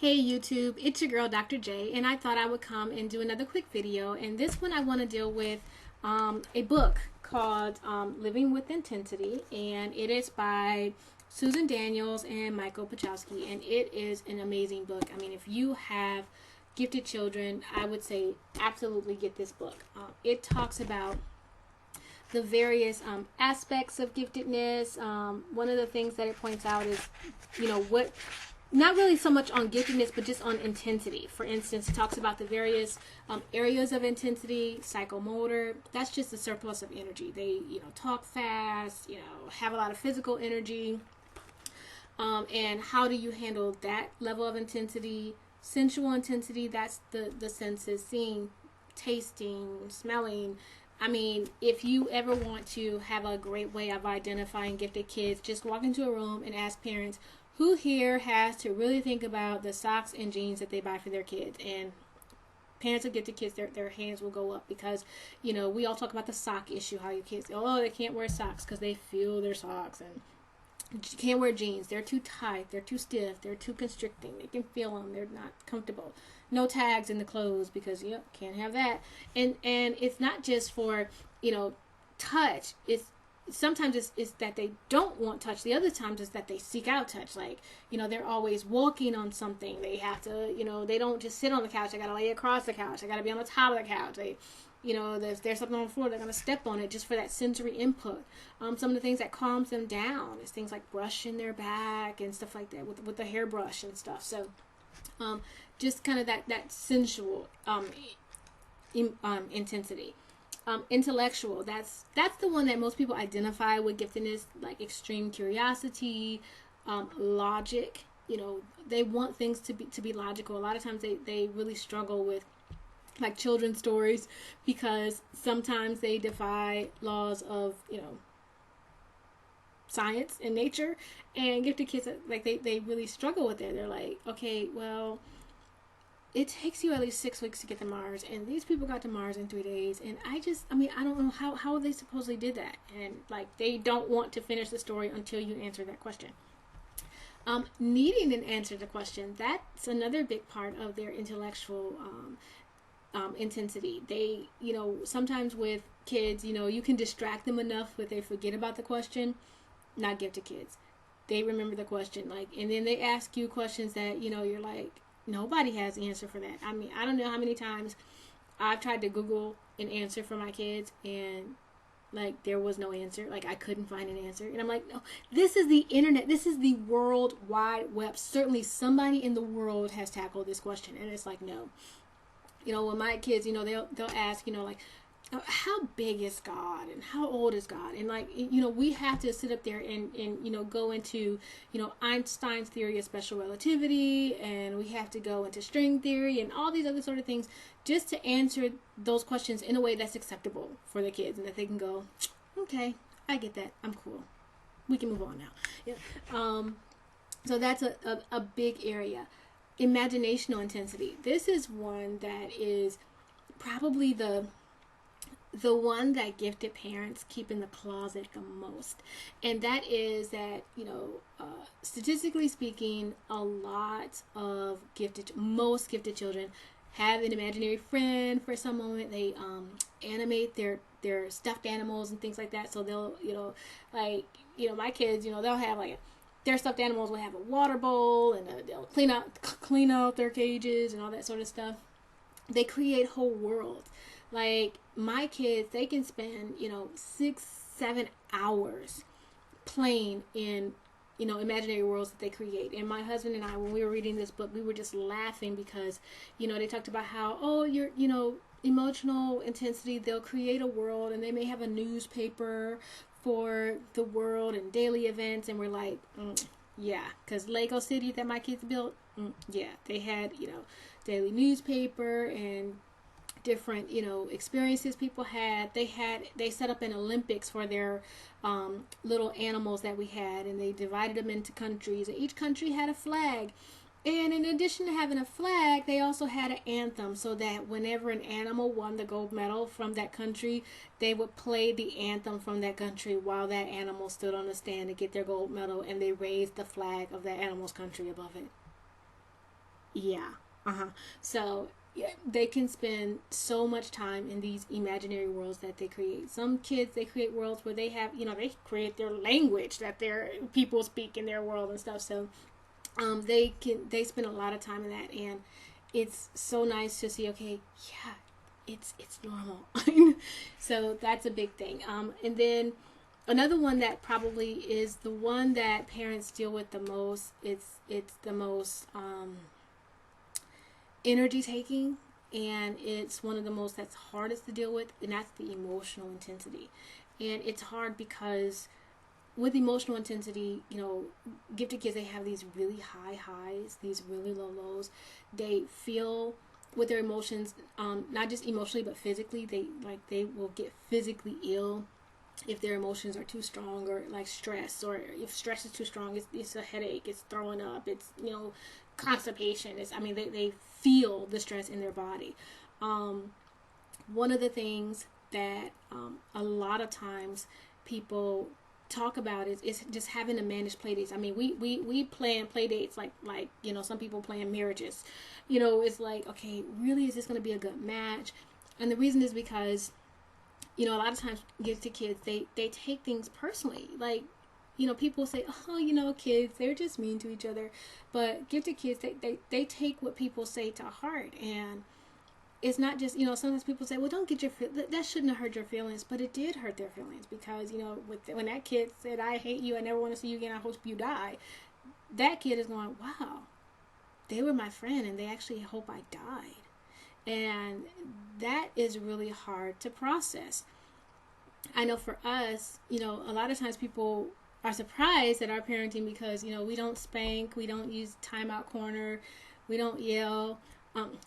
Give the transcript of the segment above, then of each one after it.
Hey YouTube, it's your girl Dr. J, and I thought I would come and do another quick video. And this one I want to deal with a book called Living with Intensity, and it is by Susan Daniels and Michael Piechowski, and it is an amazing book. I mean, if you have gifted children, I would say absolutely get this book. It talks about the various aspects of giftedness. One of the things that it points out is, what not really so much on giftedness, but just on intensity. For instance, it talks about the various areas of intensity. Psychomotor, that's just the surplus of energy. They, talk fast, have a lot of physical energy. And how do you handle that level of intensity? Sensual intensity, that's the senses, seeing, tasting, smelling. I mean, if you ever want to have a great way of identifying gifted kids, just walk into a room and ask parents, who here has to really think about the socks and jeans that they buy for their kids? And parents of gifted kids, their hands will go up because, we all talk about the sock issue, how your kids, they can't wear socks because they feel their socks, and can't wear jeans. They're too tight. They're too stiff. They're too constricting. They can feel them. They're not comfortable. No tags in the clothes because, can't have that. And it's not just for, touch. Sometimes it's that they don't want touch. The other times is that they seek out touch. Like, they're always walking on something. They have to, they don't just sit on the couch. I got to lay across the couch. I got to be on the top of the couch. If there's something on the floor, they're going to step on it just for that sensory input. Some of the things that calms them down is things like brushing their back and stuff like that with the hairbrush and stuff. So just kind of that sensual intensity. Intellectual, that's the one that most people identify with giftedness, like extreme curiosity, logic. They want things to be logical. A lot of times they really struggle with like children's stories because sometimes they defy laws of science and nature, and gifted kids, like they really struggle with it. They're like, okay, well, it takes you at least 6 weeks to get to Mars, and these people got to Mars in 3 days, and I don't know how they supposedly did that, and like they don't want to finish the story until you answer that question. Needing an answer to the question, that's another big part of their intellectual intensity. They, sometimes with kids, you can distract them enough that they forget about the question. Not gifted kids. They remember the question, and then they ask you questions that, you're like, nobody has the answer for that. I mean, I don't know how many times I've tried to Google an answer for my kids, and there was no answer. I couldn't find an answer. And I'm like, no, this is the internet. This is the World Wide Web. Certainly somebody in the world has tackled this question. And it's like, no. When my kids, they'll ask, how big is God and how old is God? And we have to sit up there and go into, Einstein's theory of special relativity, and we have to go into string theory and all these other sort of things just to answer those questions in a way that's acceptable for the kids, and that they can go, okay, I get that. I'm cool. We can move on now. Yeah. So that's a big area. Imaginational intensity. This is one that is probably the one that gifted parents keep in the closet the most. And that is that, statistically speaking, most gifted children have an imaginary friend for some moment. They animate their stuffed animals and things like that. So they'll, my kids, they'll have their stuffed animals will have a water bowl, and they'll clean out their cages and all that sort of stuff. They create whole worlds. My kids, they can spend 6-7 hours playing in imaginary worlds that they create. And my husband and I, when we were reading this book, we were just laughing because they talked about how your emotional intensity, they'll create a world, and they may have a newspaper for the world and daily events, and we're like, yeah, because Lego City that my kids built, yeah, they had daily newspaper and different experiences people had. They set up an Olympics for their little animals that we had, and they divided them into countries, and each country had a flag. And in addition to having a flag, they also had an anthem, so that whenever an animal won the gold medal from that country, they would play the anthem from that country while that animal stood on the stand to get their gold medal, and they raised the flag of that animal's country above it. Yeah. So yeah, they can spend so much time in these imaginary worlds that they create. Some kids, they create worlds where they have, they create their language that their people speak in their world and stuff. So they spend a lot of time in that, and it's so nice to see. Okay, yeah, it's normal. So that's a big thing. And then another one that probably is the one that parents deal with the most. It's the most energy taking, and it's one of the most that's hardest to deal with, and that's the emotional intensity. And it's hard because with emotional intensity, gifted kids, they have these really high highs, these really low lows. They feel with their emotions, not just emotionally but physically. They will get physically ill if their emotions are too strong, or like stress, or if stress is too strong, it's a headache, it's throwing up, it's constipation. They feel the stress in their body. One of the things that a lot of times people talk about is just having to manage play dates. We plan play dates like some people plan marriages. It's like, okay, really, is this going to be a good match? And the reason is because a lot of times gifted kids, they take things personally. Like, people say, oh, kids, they're just mean to each other. But gifted kids, they take what people say to heart. And it's not just, sometimes people say, well, don't get that shouldn't have hurt your feelings. But it did hurt their feelings because, when that kid said, I hate you, I never want to see you again, I hope you die. That kid is going, wow, they were my friend and they actually hope I died. And that is really hard to process. I know for us, a lot of times people are surprised at our parenting because, we don't spank, we don't use timeout corner, we don't yell.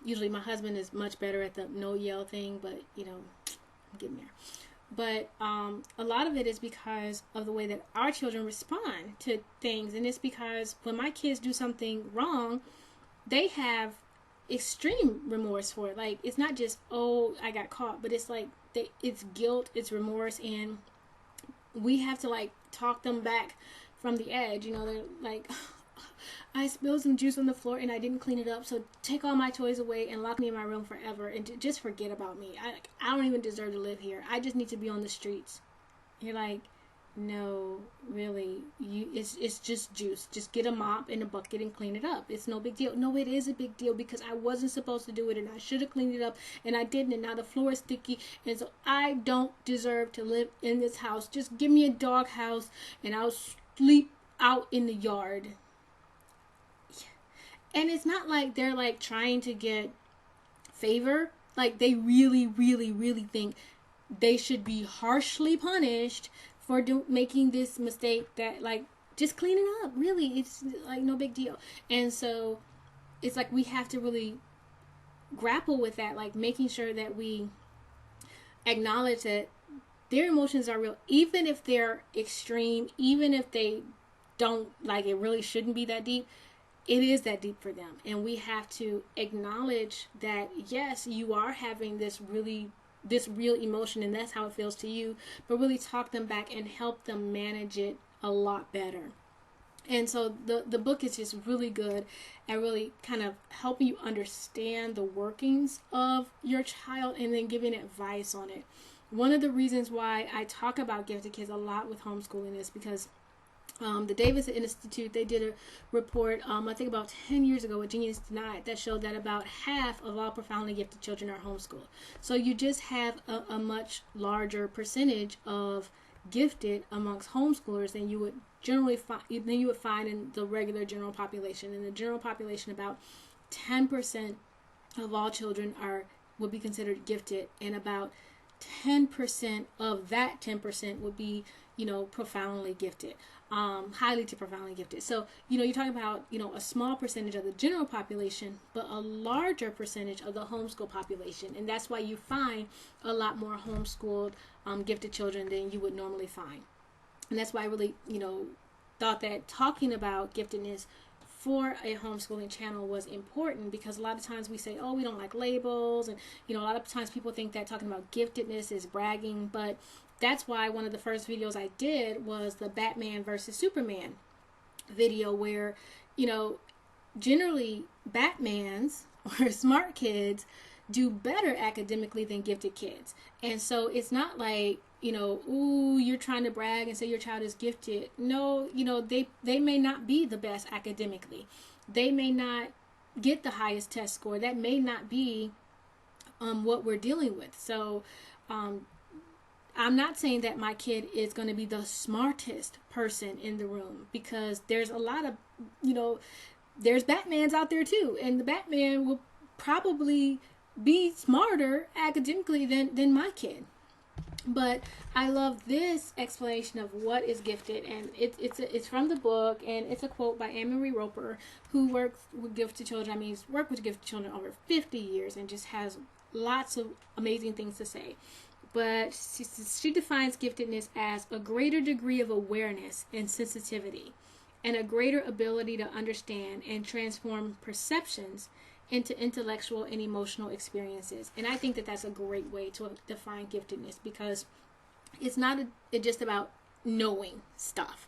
Usually my husband is much better at the no yell thing, but, I'm getting there. But a lot of it is because of the way that our children respond to things. And it's because when my kids do something wrong, they have extreme remorse for it. Like, it's not just, oh, I got caught, but it's like it's guilt, it's remorse, and we have to talk them back from the edge. They're like, I spilled some juice on the floor and I didn't clean it up, so take all my toys away and lock me in my room forever and just forget about me. I don't even deserve to live here. I just need to be on the streets. You're like, no, really, it's just juice. Just get a mop and a bucket and clean it up. It's no big deal. No, it is a big deal because I wasn't supposed to do it and I should have cleaned it up and I didn't, and now the floor is sticky, and so I don't deserve to live in this house. Just give me a dog house and I'll sleep out in the yard. And it's not like they're trying to get favor. Like, they really, really, really think they should be harshly punished for making this mistake that, just clean it up. Really, it's no big deal. And so it's we have to really grapple with that, making sure that we acknowledge that their emotions are real, even if they're extreme, even if they don't, it really shouldn't be that deep. It is that deep for them. And we have to acknowledge that, yes, you are having this real emotion and that's how it feels to you, but really talk them back and help them manage it a lot better. And so the book is just really good at really kind of helping you understand the workings of your child and then giving advice on it. One of the reasons why I talk about gifted kids a lot with homeschooling is because the Davis Institute, they did a report, I think about 10 years ago with Genius Denied, that showed that about half of all profoundly gifted children are homeschooled. So you just have a much larger percentage of gifted amongst homeschoolers than you would generally find in the regular general population. In the general population, about 10% of all children would be considered gifted, and about 10% of that 10% would be, profoundly gifted, highly to profoundly gifted. So, you're talking about, a small percentage of the general population, but a larger percentage of the homeschool population. And that's why you find a lot more homeschooled, gifted children than you would normally find. And that's why I really, thought that talking about giftedness for a homeschooling channel was important, because a lot of times we say, oh, we don't like labels, and a lot of times people think that talking about giftedness is bragging. But that's why one of the first videos I did was the Batman versus Superman video, where generally Batmans or smart kids do better academically than gifted kids. And so it's not like, ooh, you're trying to brag and say your child is gifted. No, they may not be the best academically. They may not get the highest test score. That may not be what we're dealing with. So I'm not saying that my kid is going to be the smartest person in the room, because there's a lot of, there's Batmans out there too. And the Batman will probably be smarter academically than my kid. But I love this explanation of what is gifted, and it's from the book, and it's a quote by Anne-Marie Roper, who works with gifted children. I mean, he's worked with gifted children over 50 years and just has lots of amazing things to say. But she defines giftedness as a greater degree of awareness and sensitivity, and a greater ability to understand and transform perceptions into intellectual and emotional experiences. And I think that that's a great way to define giftedness, because it's not just about knowing stuff.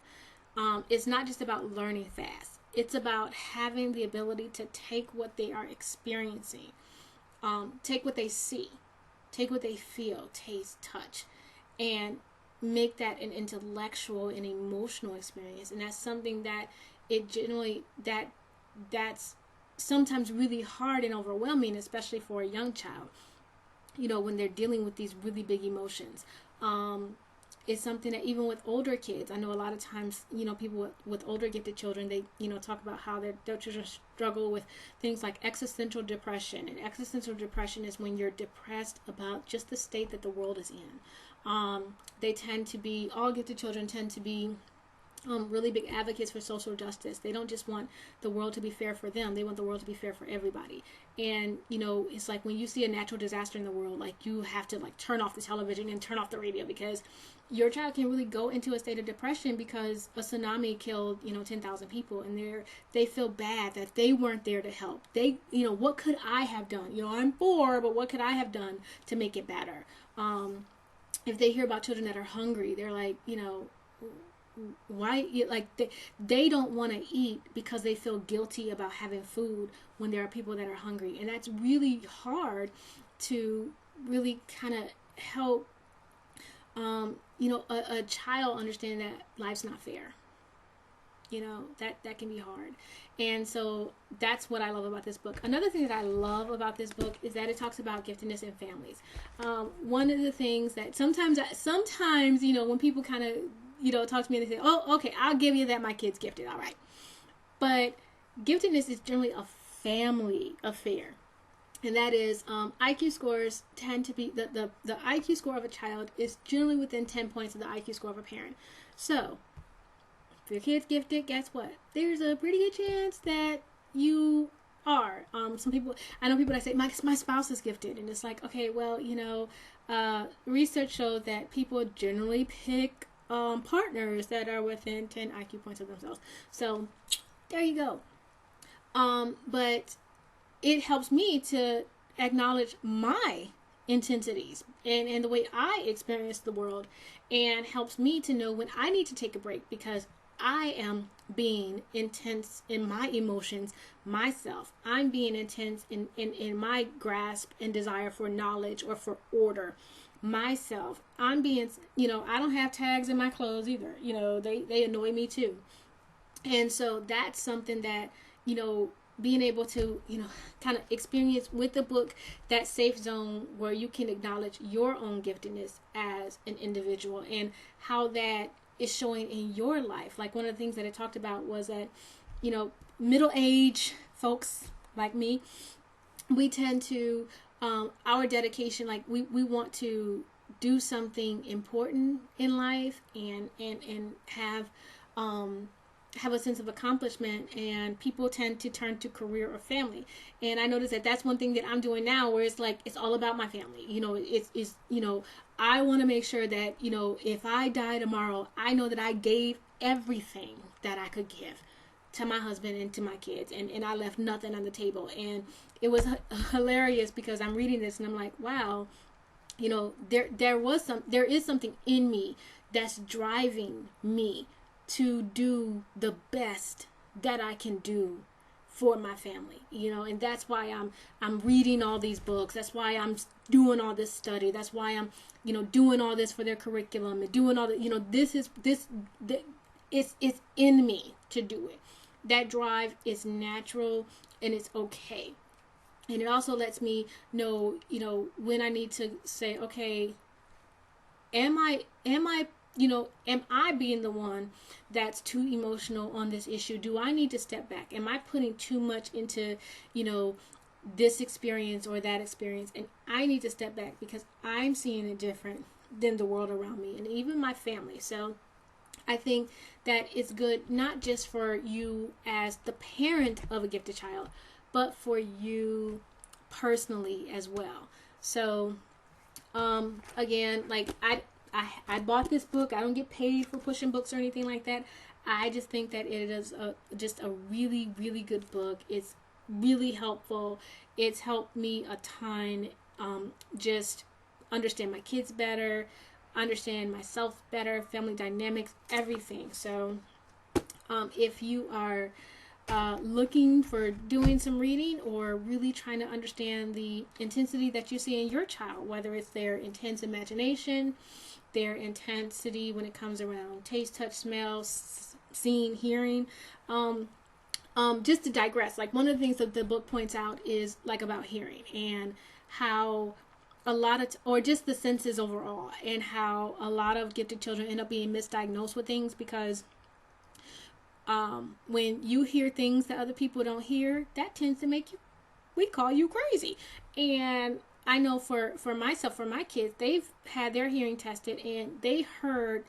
It's not just about learning fast. It's about having the ability to take what they are experiencing, take what they see, take what they feel, taste, touch, and make that an intellectual and emotional experience. And that's something that that's sometimes really hard and overwhelming, especially for a young child, when they're dealing with these really big emotions. It's something that even with older kids, I know a lot of times, people with older gifted children, they, talk about how their children struggle with things like existential depression. And existential depression is when you're depressed about just the state that the world is in. All gifted children tend to be really big advocates for social justice. They don't just want the world to be fair for them. They want the world to be fair for everybody. And, it's like when you see a natural disaster in the world, like you have to turn off the television and turn off the radio, because your child can really go into a state of depression because a tsunami killed, 10,000 people, and they feel bad that they weren't there to help. They, what could I have done? I'm 4, but what could I have done to make it better? If they hear about children that are hungry, they're like, why, they don't want to eat because they feel guilty about having food when there are people that are hungry. And that's really hard to really kind of help a child understand that life's not fair. That can be hard. And so that's what I love about this book. Another thing that I love about this book is that it talks about giftedness in families. One of the things that sometimes when people kind of talk to me and they say, oh, okay, I'll give you that my kid's gifted, all right. But giftedness is generally a family affair. And that is, IQ scores tend to be, the IQ score of a child is generally within 10 points of the IQ score of a parent. So, if your kid's gifted, guess what? There's a pretty good chance that you are. I know people that say, my spouse is gifted. And it's like, okay, well, research shows that people generally pick partners that are within 10 IQ points of themselves. So, there you go. But it helps me to acknowledge my intensities and the way I experience the world, and helps me to know when I need to take a break, because I am being intense in my emotions myself. I'm being intense in my grasp and desire for knowledge or for order myself. I'm being, I don't have tags in my clothes either. They annoy me too. And so that's something that, being able to, kind of experience with the book, that safe zone where you can acknowledge your own giftedness as an individual and how that is showing in your life. Like one of the things that it talked about was that, middle-aged folks like me, we tend to, our dedication, like we want to do something important in life and have a sense of accomplishment, and people tend to turn to career or family. And I noticed that that's one thing that I'm doing now, where it's like, it's all about my family. It's I want to make sure that, if I die tomorrow, I know that I gave everything that I could give to my husband and to my kids, and I left nothing on the table. And it was hilarious, because I'm reading this and I'm like, wow, there is something in me that's driving me to do the best that I can do for my family, and that's why I'm reading all these books. That's why I'm doing all this study. That's why I'm, doing all this for their curriculum and doing all that. It's in me to do it. That drive is natural and it's okay. And it also lets me know, when I need to say, okay, am I being the one that's too emotional on this issue? Do I need to step back? Am I putting too much into, this experience or that experience? And I need to step back because I'm seeing it different than the world around me and even my family. So I think that it's good not just for you as the parent of a gifted child, but for you personally as well. So, again, like I bought this book. I don't get paid for pushing books or anything like that. I just think that it is just a really, really good book. It's really helpful. It's helped me a ton. Just understand my kids better, understand myself better, family dynamics, everything. So, if you are looking for doing some reading or really trying to understand the intensity that you see in your child, whether it's their intense imagination, their intensity when it comes around taste, touch, smell, seeing, hearing, just to digress, like one of the things that the book points out is like about hearing and how a lot of, or just the senses overall, and how a lot of gifted children end up being misdiagnosed with things because when you hear things that other people don't hear, that tends to make you, we call you crazy. And I know for myself, for my kids, they've had their hearing tested and they heard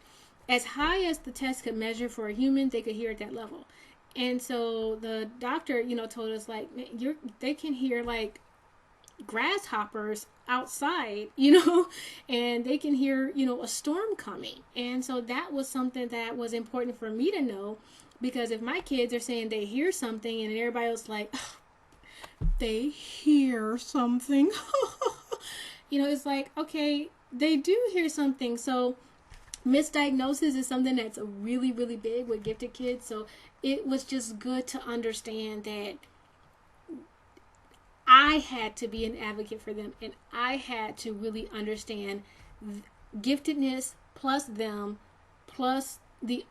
as high as the test could measure for a human, they could hear at that level. And so the doctor, told us like, they can hear like grasshoppers outside, and they can hear, a storm coming. And so that was something that was important for me to know. Because if my kids are saying they hear something and everybody else like, oh, they hear something, it's like, okay, they do hear something. So misdiagnosis is something that's really, really big with gifted kids. So it was just good to understand that I had to be an advocate for them, and I had to really understand giftedness plus them plus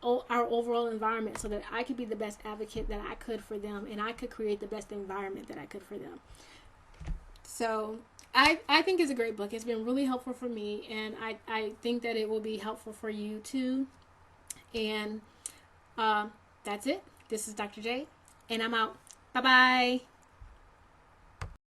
our overall environment, so that I could be the best advocate that I could for them, and I could create the best environment that I could for them. So I think it's a great book. It's been really helpful for me, and I think that it will be helpful for you too. And that's it. This is Dr. J, and I'm out. Bye bye.